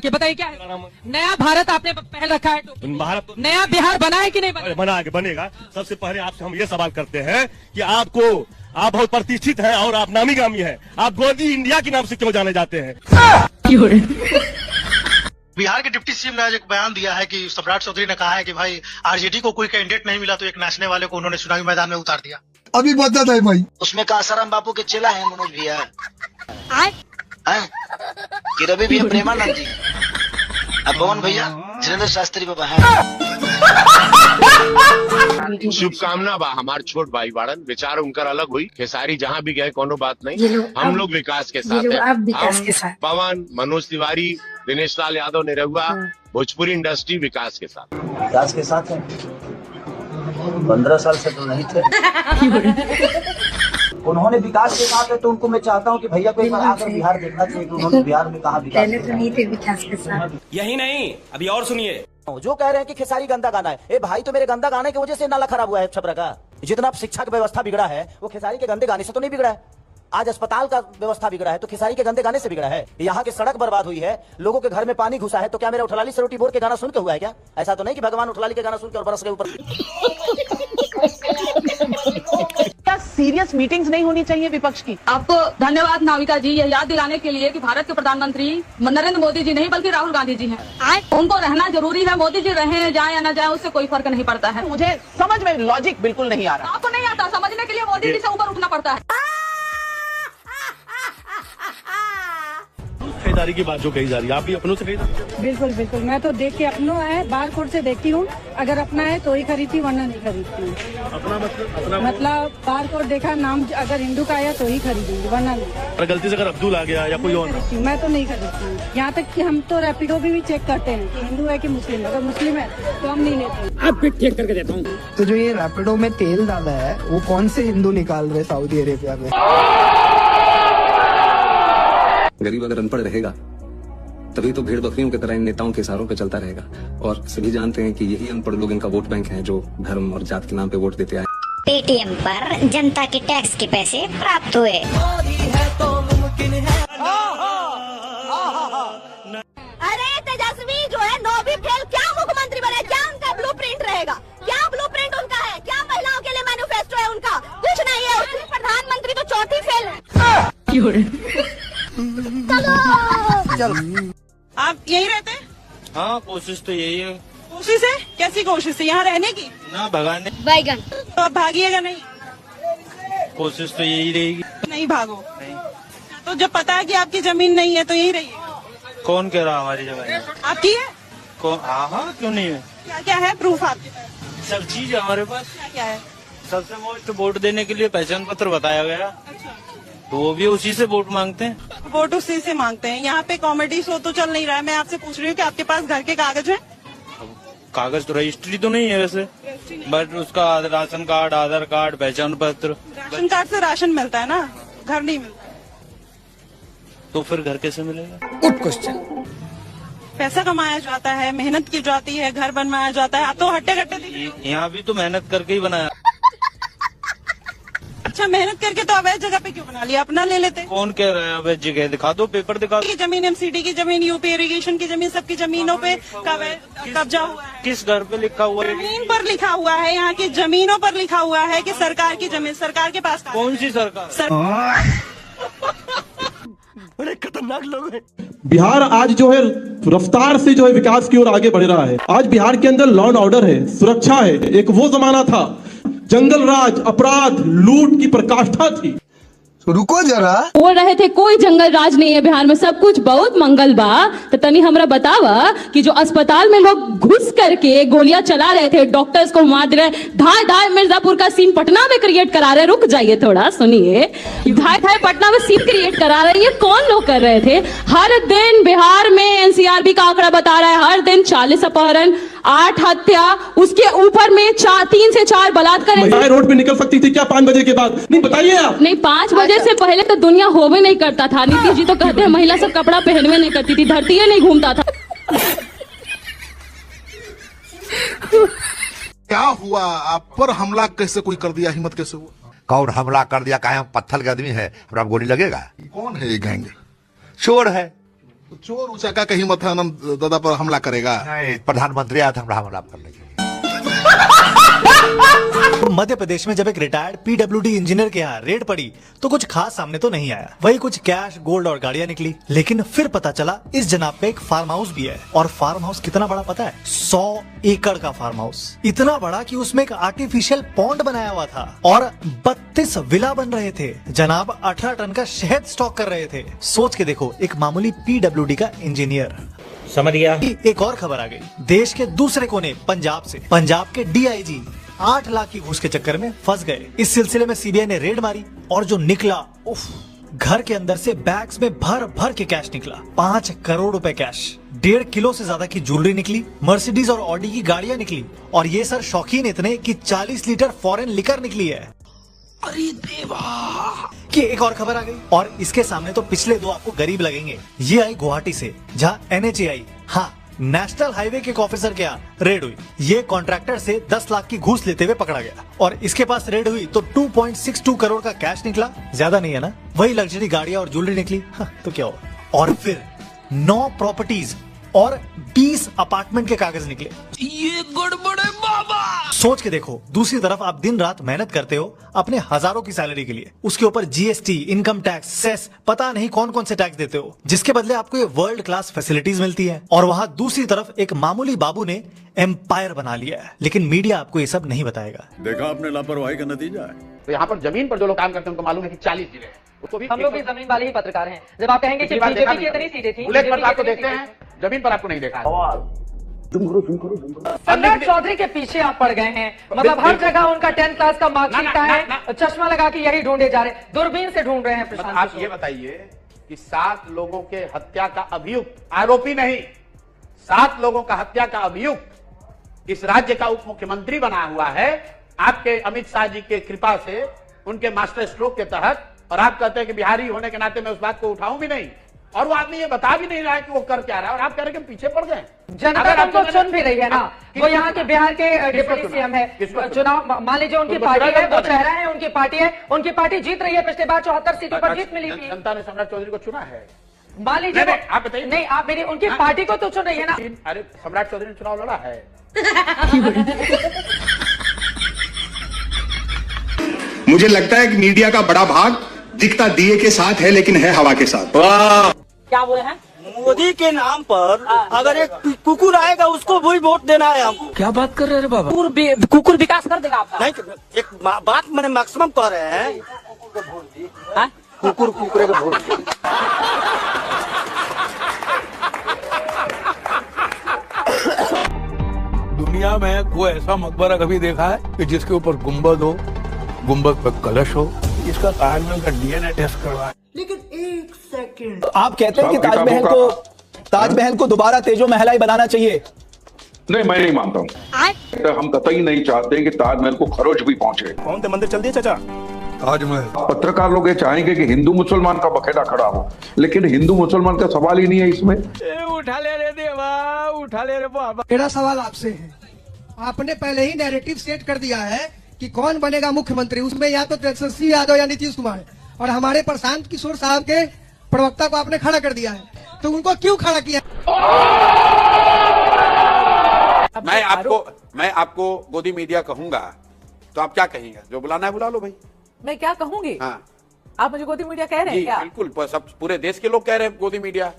कि बताइए क्या है? नया भारत आपने पहल रखा है, भारत नया बिहार बना है कि नहीं बना? बना के बनेगा। सबसे पहले आपसे हम ये सवाल करते हैं कि आप बहुत प्रतिष्ठित हैं और आप नामी गामी हैं, आप गोदी इंडिया के नाम से क्यों जाने जाते हैं? बिहार के डिप्टी सीएम ने आज एक बयान दिया है कि सम्राट चौधरी ने कहा है कि भाई आरजेडी को कोई कैंडिडेट नहीं मिला तो एक नाचने वाले को उन्होंने चुनावी मैदान में उतार दिया। अभी बता है भाई, उसमें का आसाराम बापू के चेला है मनोज भैया कि रवि भैया प्रेमानंद जी, अब पवन भैया जितेंद्र शास्त्री बाबा है। शुभकामना बा हमार छोट भाई बाड़न, विचार उनकर अलग हुई। खेसारी जहाँ भी गए कोनो बात नहीं, हम लोग विकास के साथ हैं। पवन, मनोज तिवारी, दिनेश लाल यादव निरहुआ, भोजपुरी इंडस्ट्री विकास के साथ है। 15 साल से तो नहीं थे। उन्होंने विकास के साथ है तो उनको मैं चाहता हूँ कि भैया को एक बार आकर बिहार देखना चाहिए कि उन्होंने बिहार में कहा विकास। पहले तो नहीं थे विकास के साथ। यही नहीं, अभी और सुनिए। जो कह रहे हैं कि खेसारी गंदा गाना है, ए भाई तो मेरे गंदा गाने की वजह से नाला खराब हुआ है छपरा का। जितना शिक्षा की व्यवस्था बिगड़ा है वो खेसारी के गंदे गाने से तो नहीं बिगड़ा है। आज अस्पताल का व्यवस्था बिगड़ा है तो खेसारी के गंदे गाने से बिगड़ा है। यहाँ की सड़क बर्बाद हुई है, लोगों के घर में पानी घुसा है तो क्या मेरे उठलाली से रोटी बोर के गाना सुन के हुआ है क्या? ऐसा तो नहीं कि भगवान उठलाली के गाना सुन के और बरस के ऊपर। क्या सीरियस मीटिंग्स नहीं होनी चाहिए विपक्ष की? आपको धन्यवाद नाविका जी, यह याद दिलाने के लिए कि भारत के प्रधानमंत्री नरेंद्र मोदी जी नहीं बल्कि राहुल गांधी जी हैं। उनको रहना जरूरी है, मोदी जी रहे जाए या न जाए उससे कोई फर्क नहीं पड़ता है। मुझे समझ में लॉजिक बिल्कुल नहीं आ रहा। आपको नहीं आता, समझने के लिए मोदी जी से ऊपर उठना पड़ता है। खरीदारी की बात जो कही जा रही है, आप भी अपनों से खरीदारी? बिल्कुल बिल्कुल, मैं तो देख के अपनों है बार कोड से देखती हूँ, अगर अपना है तो ही खरीदती वरना नहीं खरीदती हूँ। अपना मतलब बार कोड देखा, नाम अगर हिंदू का आया तो ही खरीदूंगी वरना नहीं। गलती से अगर अब्दुल आ गया या कोई और, मैं तो नहीं खरीदती हूँ। यहाँ तक कि हम तो रैपिडो भी चेक करते हैं कि हिंदू है कि मुस्लिम। अगर मुस्लिम है तो हम नहीं लेते। अब भी चेक करके देता हूँ। तो जो ये रैपिडो में तेल डाला है वो कौन से हिंदू निकाल रहे सऊदी अरेबिया में? गरीब अगर अनपढ़ रहेगा तभी तो भेड़ बकरियों की तरह इन नेताओं के इशारों पे चलता रहेगा। और सभी जानते हैं कि यही अनपढ़ लोग इनका वोट बैंक है जो धर्म और जात के नाम पे वोट देते आए। पेटीएम पर जनता के टैक्स के पैसे प्राप्त हुए। अरे तेजस्वी जो है 9वीं फेल, क्या मुख्यमंत्री बने? क्या उनका ब्लूप्रिंट रहेगा? क्या ब्लूप्रिंट उनका है? क्या महिलाओं के लिए मैनिफेस्टो है उनका? कुछ नहीं है। उसके प्रधानमंत्री तो चौथी फेल है। चलो आप यही रहते हैं? हाँ, कोशिश तो यही है। कोशिश है? कैसी कोशिश है? यहाँ रहने की? ना भगाने। बैगन तो आप भागिएगा नहीं? कोशिश तो यही रहेगी। नहीं भागो। नहीं। तो जब पता है कि आपकी जमीन नहीं है तो यही रहिए। कौन कह रहा हमारी जमीन आपकी है? कौन? हाँ, क्यों नहीं है? क्या क्या है प्रूफ आपके पास? सब चीज है हमारे पास। क्या क्या है? सबसे मोस्ट वोट देने के लिए पहचान पत्र बताया गया। अच्छा। तो वो भी उसी से वोट मांगते हैं। वोट उसी से मांगते हैं। यहाँ पे कॉमेडी शो तो चल नहीं रहा है। मैं आपसे पूछ रही हूँ कि आपके पास घर के कागज है? कागज तो रजिस्ट्री तो नहीं है वैसे, बट उसका राशन कार्ड, आधार कार्ड, पहचान पत्र। राशन कार्ड से राशन मिलता है ना, घर नहीं मिलता। तो फिर घर कैसे मिलेगा? Good question. पैसा कमाया जाता है, मेहनत की जाती है, घर बनवाया जाता है। आप तो हट्टे कट्टे। यहाँ भी तो मेहनत करके ही बनाया। अच्छा, मेहनत करके तो अवैध जगह पे क्यों बना लिया? अपना ले लेते। कौन कह रहा है अवैध जगह? दिखा दो, पेपर दिखा दो। जमीन, एमसीडी की जमीन, यूपी इरिगेशन की जमीन, सबकी जमीनों पे कब्जा हुआ है। किस घर पे लिखा हुआ है? जमीन पर लिखा हुआ है, यहाँ की जमीनों पर लिखा हुआ है कि सरकार की जमीन, सरकार के पास। कौन सी सरकार? बड़े खतरनाक लोग हैं। बिहार आज जो है रफ्तार से जो है विकास की ओर आगे बढ़ रहा है। आज बिहार के अंदर लॉ एंड ऑर्डर है, सुरक्षा है। एक वो जमाना था जंगल राज, अपराध, लूट की प्रकाष्ठा थी। रुको जरा, बोल रहे थे कोई जंगल राज नहीं है बिहार में, सब कुछ बहुत मंगल बा। तो तनी हमरा बतावा कि जो अस्पताल में लोग घुस करके गोलियां चला रहे थे, डॉक्टर्स को मार रहे, धाय धाय मिर्जापुर का सीन पटना में क्रिएट करा रहे। रुक जाइए थोड़ा, सुनिए। धाय धाय पटना में सीन क्रिएट करा रहे, ये कौन लोग कर रहे थे? हर दिन बिहार में एनसीआरबी का आंकड़ा बता रहा है, हर दिन 40 अपहरण, 8 हत्या, उसके ऊपर में 3 से 4 बलात्कार। रोड पे निकल सकती थी क्या 5 बजे के बाद? नहीं, बताइए आप। नहीं, 5 बजे से पहले तो दुनिया होवे नहीं करता था। नीतीश जी तो कहते हैं महिला सब कपड़ा पहनवे नहीं करती थी, धरती ही नहीं घूमता था। क्या हुआ? आप पर हमला कैसे कोई कर दिया? हिम्मत कैसे हुआ? कौन हमला कर दिया? काहे हम पत्थर के आदमी है, हमरा गोली लगेगा? कौन है ये गैंग? चोर है, चोर उचाका का हिम्मत है आनंद दादा पर हमला करेगा? नहीं, प्रधानमंत्री आया था हमला करने के लिए। मध्य प्रदेश में जब एक रिटायर्ड पीडब्ल्यूडी इंजीनियर के यहाँ रेड पड़ी तो कुछ खास सामने तो नहीं आया, वही कुछ कैश, गोल्ड और गाड़ियां निकली। लेकिन फिर पता चला इस जनाब पे एक फार्म हाउस भी है। और फार्म हाउस कितना बड़ा पता है? 100 एकड़ का फार्म हाउस। इतना बड़ा कि उसमें एक आर्टिफिशियल पॉन्ड बनाया हुआ था और 32 विला बन रहे थे। जनाब 18 टन का शहद स्टॉक कर रहे थे। सोच के देखो, एक मामूली पीडब्ल्यूडी का इंजीनियर। समझ गया। एक और खबर आ गई देश के दूसरे कोने पंजाब से। पंजाब के डीआईजी 8 लाख की घूस के चक्कर में फंस गए। इस सिलसिले में सीबीआई ने रेड मारी और जो निकला, उफ, घर के अंदर से बैग्स में भर भर के कैश निकला। 5 करोड़ रुपए कैश, 1.5 किलो से ज्यादा की ज्वेलरी निकली, मर्सिडीज और ऑडी की गाड़ियां निकली और ये सर शौकीन इतने कि 40 लीटर फॉरेन लिकर निकली है। अरे देवा! कि एक और खबर आ गई और इसके सामने तो पिछले 2 आपको गरीब लगेंगे। ये आई गुवाहाटी से, जहाँ NHAI, हाँ, नेशनल हाईवे के एक ऑफिसर के यहाँ रेड हुई। ये कॉन्ट्रैक्टर से 10 लाख की घूस लेते हुए पकड़ा गया और इसके पास रेड हुई तो 2.62 करोड़ का कैश निकला। ज्यादा नहीं है ना? वही लग्जरी गाड़ियां और ज्वेलरी निकली। हाँ, तो क्या हुआ? और फिर 9 प्रॉपर्टीज और 20 अपार्टमेंट के कागज निकले। ये गड़बड़ है बाबा। सोच के देखो, दूसरी तरफ आप दिन रात मेहनत करते हो अपने हजारों की सैलरी के लिए, उसके ऊपर GST, इनकम टैक्स, सेस, पता नहीं कौन कौन से टैक्स देते हो, जिसके बदले आपको ये वर्ल्ड क्लास फैसिलिटीज मिलती है। और वहाँ दूसरी तरफ एक मामूली बाबू ने एम्पायर बना लिया है, लेकिन मीडिया आपको ये सब नहीं बताएगा। देखा आपने लापरवाही का नतीजा है। तो यहाँ पर जमीन पर जो लोग काम करते हैं उनको मालूम है कि 40 जिले हैं। हम लोग भी जमीन वाले ही पत्रकार हैं। जब आप कहेंगे कि बीजेपी की इतनी सीटें थी, बुलेट पर आपको देखते हैं, जमीन पर आपको नहीं देखा। सम्राट चौधरी के पीछे आप पड़ गए हैं। मतलब हर जगह उनका 10th क्लास का मार्कशीट है, चश्मा लगा के यही ढूंढे जा रहे हैं, दूरबीन से ढूंढ रहे हैं। प्रशांत, आप ये बताइए कि 7 लोगों के हत्या का अभियुक्त, आरोपी नहीं, 7 लोगों का हत्या का अभियुक्त इस राज्य का उप मुख्यमंत्री बना हुआ है आपके अमित शाह जी के कृपा से, उनके मास्टर स्ट्रोक के तहत। और आप कहते हैं कि बिहारी होने के नाते मैं उस बात को उठाऊं भी नहीं, और वो आदमी ये बता भी नहीं रहा है कि वो कर क्या रहा है, और आप कह रहे हैं कि पीछे पड़ गए। जनता उनको चुन भी रही है ना, वो यहाँ के बिहार के डिप्टी CM है। चुनाव मान लीजिए उनकी पार्टी है, वो चेहरा है, उनकी पार्टी है, उनकी पार्टी जीत रही है। पिछले बार 74 सीटों पर जीत मिली थी। जनता ने सम्राट चौधरी को चुना है। मान लीजिए आप बताइए। नहीं, आप मेरी उनकी पार्टी को तो चुन रही है ना। अरे सम्राट चौधरी ने चुनाव लड़ा है। मुझे लगता है कि मीडिया का बड़ा भाग दिखता दिए के साथ है, लेकिन है हवा के साथ। क्या बोले हैं? मोदी के नाम पर अगर एक कुकुर आएगा उसको भी वोट देना है हमको। क्या बात कर रहे हैं बाबा? कुकुर विकास कर देगा आपका? नहीं, एक बात मैंने मैक्सिमम कह रहे हैं, कुकुर कुकुरे को वोट। दुनिया में कोई ऐसा मकबरा कभी देखा है कि जिसके ऊपर गुम्बद हो, गुम्बद पर कलश हो? इसका ताजमहल का DNA टेस्ट करवाए। लेकिन एक सेकंड, आप कहते हैं कि ताजमहल को दोबारा तेजो महलाई बनाना चाहिए। नहीं, मैं नहीं मानता हूँ। हम कतई नहीं चाहते कि ताजमहल को खरोच भी पहुंचे। कौन से मंदिर चल दिए चाचा? ताजमहल। पत्रकार लोग ये चाहेंगे कि हिंदू मुसलमान का बखेड़ा खड़ा हो, लेकिन हिंदू मुसलमान का सवाल ही नहीं है इसमें। उठा ले रे देवा, उठा ले रे बाबा। मेरा सवाल आपसे है, आपने पहले ही नैरेटिव सेट कर दिया है कि कौन बनेगा मुख्यमंत्री, उसमें या तो तेजस्वी यादव या नीतीश कुमार, और हमारे प्रशांत किशोर साहब के प्रवक्ता को आपने खड़ा कर दिया है, तो उनको क्यों खड़ा किया? मैं आपको गोदी मीडिया कहूंगा तो आप क्या कहेंगे? जो बुलाना है बुला लो भाई। मैं क्या कहूंगी? हाँ, आप मुझे गोदी मीडिया कह रहे हैं क्या? बिल्कुल, सब पूरे देश के लोग कह रहे हैं गोदी मीडिया।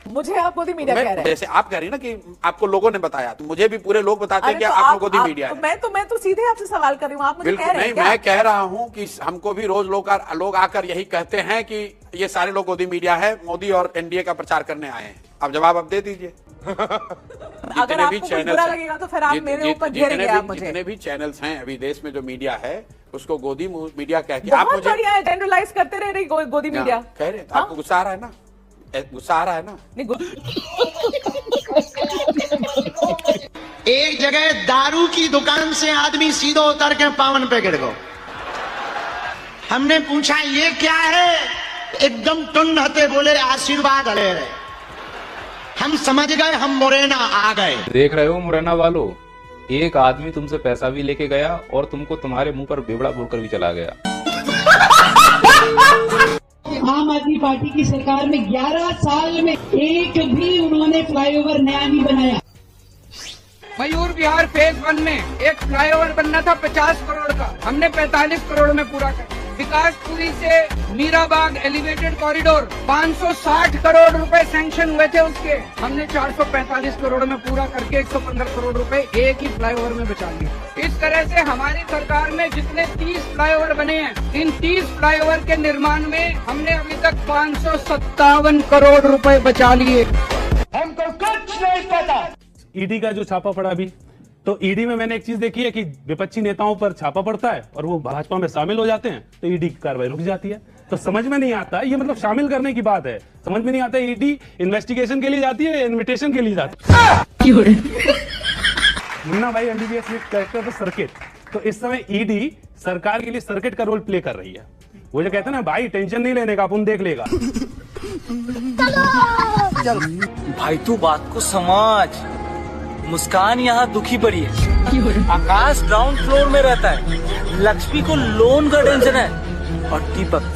मुझे आप गोदी मीडिया कह रहे हैं? जैसे आप कह रही हैं ना कि आपको लोगों ने बताया, तो मुझे भी पूरे लोग बताते हैं कि आप गोदी मीडिया है। मैं तो सीधे आपसे सवाल कर रही हूँ, आप मुझे कह रहे हैं क्या? मैं कह रहा हूँ कि हमको भी रोज लोग आकर यही कहते हैं कि ये सारे लोग गोदी मीडिया है, मोदी और NDA का प्रचार करने आए हैं। अब जवाब आप दे दीजिए। अगर आपको कुछ बुरा लगेगा तो फिर आप मेरे ऊपर घेरेंगे आप मुझे। जितने भी चैनल्स हैं अभी देश में, जो मीडिया है उसको गोदी मीडिया कह के आप मुझे बढ़िया है, जनरलाइज करते रह रही गोदी मीडिया कह रहे हैं। आपको गुस्सा आ रहा है ना? गुस्सा आ रहा है ना? एक जगह दारू की दुकान से आदमी सीधो उतर के पावन पे गिर गो। हमने पूछा ये क्या है? एकदम टुन हते बोले आशीर्वाद ले रहे। हम समझ गए हम मुरैना आ गए। देख रहे हो मुरैना वालों, एक आदमी तुमसे पैसा भी लेके गया और तुमको तुम्हारे मुंह पर बेवड़ा बोलकर भी चला गया। आम आदमी पार्टी की सरकार में 11 साल में एक भी उन्होंने फ्लाईओवर नया नहीं बनाया। मयूर विहार फेज 1 में एक फ्लाईओवर बनना था 50 करोड़ का, हमने 45 करोड़ में पूरा कर। विकासपुरी से मीराबाग एलिवेटेड कॉरिडोर 560 करोड़ रुपए सैंक्शन हुए थे उसके, हमने 445 करोड़ में पूरा करके 115 करोड़ रुपए एक ही फ्लाईओवर में बचा लिए। इस तरह से हमारी सरकार में जितने 30 फ्लाईओवर बने हैं, इन 30 फ्लाईओवर के निर्माण में हमने अभी तक 557 करोड़ रुपए बचा लिए। हमको कुछ नहीं पता। ईडी का जो छापा पड़ा अभी, तो ईडी में मैंने एक चीज देखी है कि विपक्षी नेताओं पर छापा पड़ता है और वो भाजपा में शामिल हो जाते हैं तो ईडी की कार्रवाई रुक जाती है। तो समझ में नहीं आता, ये मतलब शामिल करने की बात है, समझ में नहीं आता ईडी इन्वेस्टिगेशन के लिए जाती है, इन्विटेशन के लिए जाती है। मुन्ना भाई एमबीबीएस में कैरेक्टर था सर्किट, तो इस समय ईडी सरकार के लिए सर्किट का रोल प्ले कर रही है। वो जो कहते हैं ना भाई टेंशन नहीं लेने का, अपन देख लेगा। भाई तू बात को समझ, मुस्कान यहाँ दुखी पड़ी है, आकाश ग्राउंड फ्लोर में रहता है, लक्ष्मी को लोन का टेंशन है और दीपक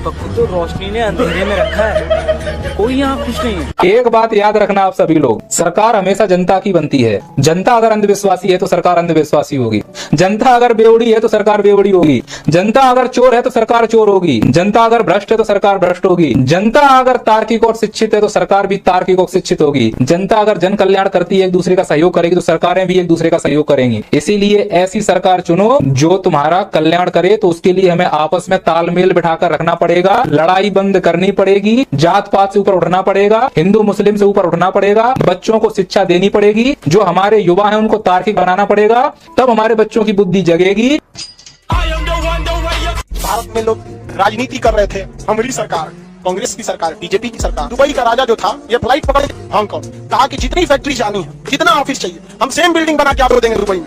को तो रोशनी ने अंधेरे में रखा है, कोई यहाँ खुश नहीं है। एक बात याद रखना आप सभी लोग, सरकार हमेशा जनता की बनती है। जनता अगर अंधविश्वासी है तो सरकार अंधविश्वासी होगी, जनता अगर बेवड़ी है तो सरकार बेवड़ी होगी, जनता अगर चोर है तो सरकार चोर होगी, जनता अगर भ्रष्ट है तो सरकार भ्रष्ट होगी, जनता अगर तार्किक और शिक्षित है तो सरकार भी तार्किक और शिक्षित होगी, जनता अगर जन कल्याण करती है, एक दूसरे का सहयोग करेगी तो सरकारें भी एक दूसरे का सहयोग करेंगी। इसीलिए ऐसी सरकार चुनो जो तुम्हारा कल्याण करे। तो उसके लिए हमें आपस में तालमेल बिठाकर रखना पड़ेगा, लड़ाई बंद करनी पड़ेगी, जात पात से ऊपर उठना पड़ेगा, हिंदू मुस्लिम से ऊपर उठना पड़ेगा, बच्चों को शिक्षा देनी पड़ेगी, जो हमारे युवा हैं उनको तार्किक बनाना पड़ेगा, तब हमारे बच्चों की बुद्धि जगेगी। भारत में लोग राजनीति कर रहे थे, हमारी सरकार, कांग्रेस की सरकार, बीजेपी की सरकार, दुबई का राजा जो था ये फ्लाइट पकड़ हांगकांग, कहा कि जितनी फैक्ट्री जानी है, जितना ऑफिस चाहिए, हम सेम बिल्डिंग बना के आपको देंगे दुबई में।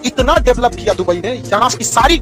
इतना डेवलप किया दुबई ने, यहाँ की सारी